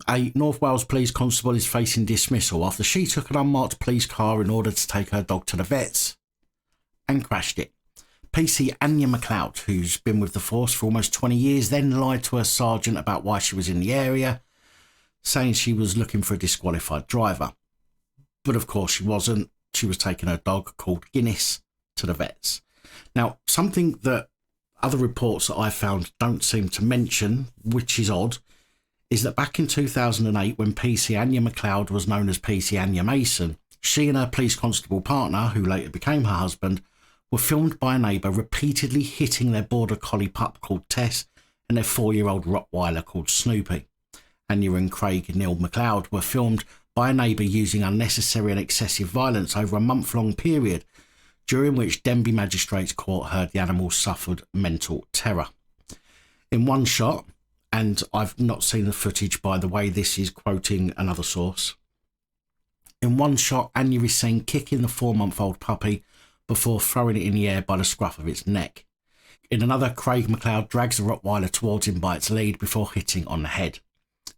A North Wales police constable is facing dismissal after she took an unmarked police car in order to take her dog to the vets and crashed it. PC Anja Macleod, who's been with the force for almost 20 years, then lied to her sergeant about why she was in the area, saying she was looking for a disqualified driver. But of course she wasn't. She was taking her dog, called Guinness, to the vets. Now, something that other reports that I found don't seem to mention, which is odd, is that back in 2008, when PC Anja Macleod was known as PC Anja Mason, she and her police constable partner, who later became her husband, were filmed by a neighbour repeatedly hitting their border collie pup called Tess and their 4-year-old Rottweiler called Snoopy. Anja and Craig Neil McLeod were filmed by a neighbour using unnecessary and excessive violence over a month-long period, during which Denby Magistrates Court heard the animals suffered mental terror. In one shot, and I've not seen the footage, by the way, this is quoting another source. In one shot, Anja is seen kicking the 4-month-old puppy before throwing it in the air by the scruff of its neck. In another, Craig McLeod drags the Rottweiler towards him by its lead before hitting on the head.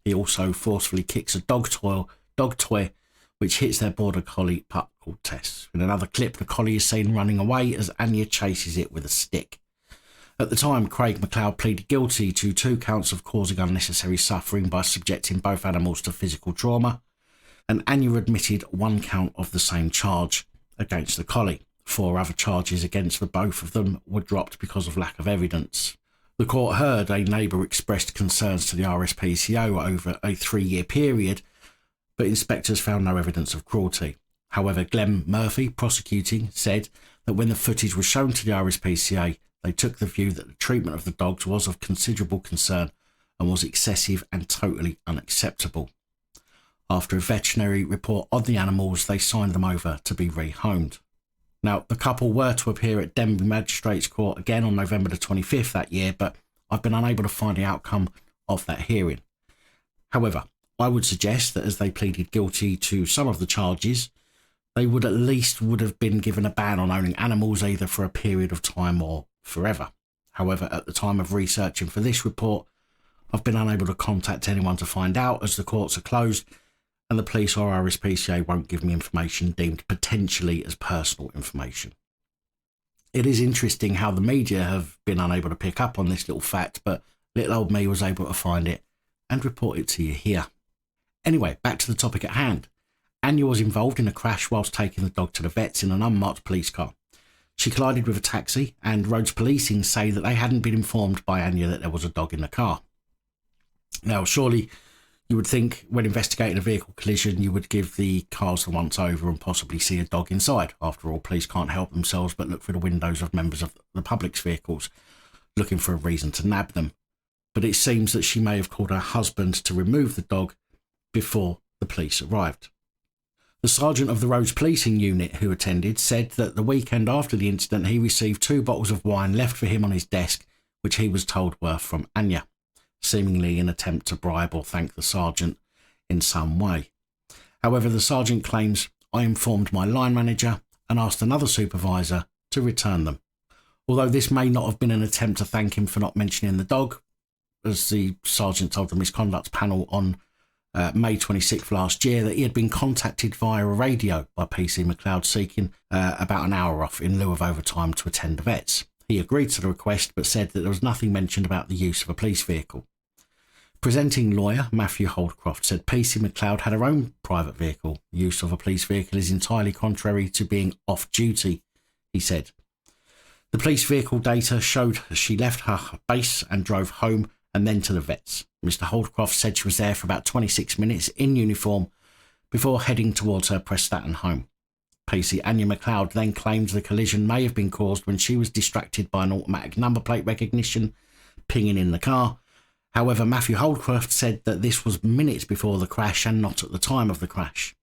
He also forcefully kicks a dog toy, which hits their border collie pup called Tess. In another clip, the collie is seen running away as Anja chases it with a stick. At the time, Craig McLeod pleaded guilty to 2 counts of causing unnecessary suffering by subjecting both animals to physical trauma, and Anja admitted 1 count of the same charge against the collie. 4 other charges against the both of them were dropped because of lack of evidence. The court heard a neighbour expressed concerns to the RSPCO over a 3-year period, but inspectors found no evidence of cruelty. However, Glenn Murphy, prosecuting, said that when the footage was shown to the RSPCA, they took the view that the treatment of the dogs was of considerable concern and was excessive and totally unacceptable. After a veterinary report on the animals, they signed them over to be rehomed. Now, the couple were to appear at Denby Magistrates Court again on November the 25th that year, but I've been unable to find the outcome of that hearing. However, I would suggest that as they pleaded guilty to some of the charges, they would have been given a ban on owning animals either for a period of time or forever. However, at the time of researching for this report, I've been unable to contact anyone to find out, as the courts are closed and the police or RSPCA won't give me information deemed potentially as personal information. It is interesting how the media have been unable to pick up on this little fact, but little old me was able to find it and report it to you here. Anyway, back to the topic at hand. Anja was involved in a crash whilst taking the dog to the vets in an unmarked police car. She collided with a taxi, and roads policing say that they hadn't been informed by Anja that there was a dog in the car. Now, surely you would think when investigating a vehicle collision, you would give the cars the once over and possibly see a dog inside. After all, police can't help themselves but look through the windows of members of the public's vehicles, looking for a reason to nab them. But it seems that she may have called her husband to remove the dog before the police arrived. The sergeant of the roads policing unit who attended said that the weekend after the incident he received 2 bottles of wine left for him on his desk, which he was told were from Anja, seemingly in an attempt to bribe or thank the sergeant in some way. However, the sergeant claims, "I informed my line manager and asked another supervisor to return them." Although this may not have been an attempt to thank him for not mentioning the dog, as the sergeant told the misconduct panel on May 26th last year that he had been contacted via a radio by PC McLeod seeking about an hour off in lieu of overtime to attend the vets. He agreed to the request but said that there was nothing mentioned about the use of a police vehicle. Presenting lawyer Matthew Holdcroft said PC McLeod had her own private vehicle. Use of a police vehicle is entirely contrary to being off duty, he said. The police vehicle data showed she left her base and drove home and then to the vets. Mr. Holdcroft said she was there for about 26 minutes in uniform before heading towards her Prestatyn home. PC Anya McLeod then claimed the collision may have been caused when she was distracted by an automatic number plate recognition pinging in the car. However, Matthew Holdcroft said that this was minutes before the crash and not at the time of the crash.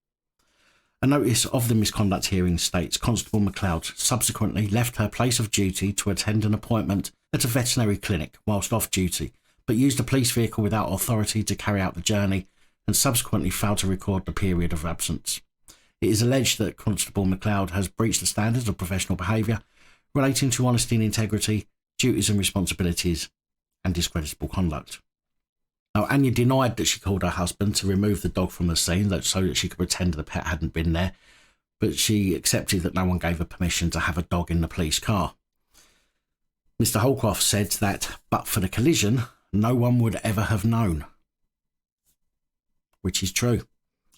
A notice of the misconduct hearing states Constable McLeod subsequently left her place of duty to attend an appointment at a veterinary clinic whilst off duty, but used a police vehicle without authority to carry out the journey and subsequently failed to record the period of absence. It is alleged that Constable McLeod has breached the standards of professional behaviour relating to honesty and integrity, duties and responsibilities, and discreditable conduct. Now, Now, Anya denied that she called her husband to remove the dog from the scene so that she could pretend the pet hadn't been there, but she accepted that no one gave her permission to have a dog in the police car. Mr. Holcroft said that, but for the collision, no one would ever have known. Which is true.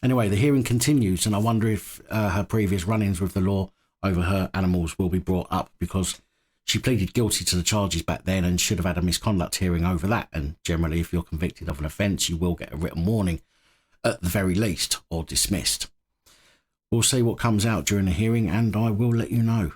Anyway, the hearing continues, and I wonder if her previous run-ins with the law over her animals will be brought up, because she pleaded guilty to the charges back then and should have had a misconduct hearing over that. And generally, if you're convicted of an offence, you will get a written warning at the very least, or dismissed. We'll see what comes out during the hearing, and I will let you know.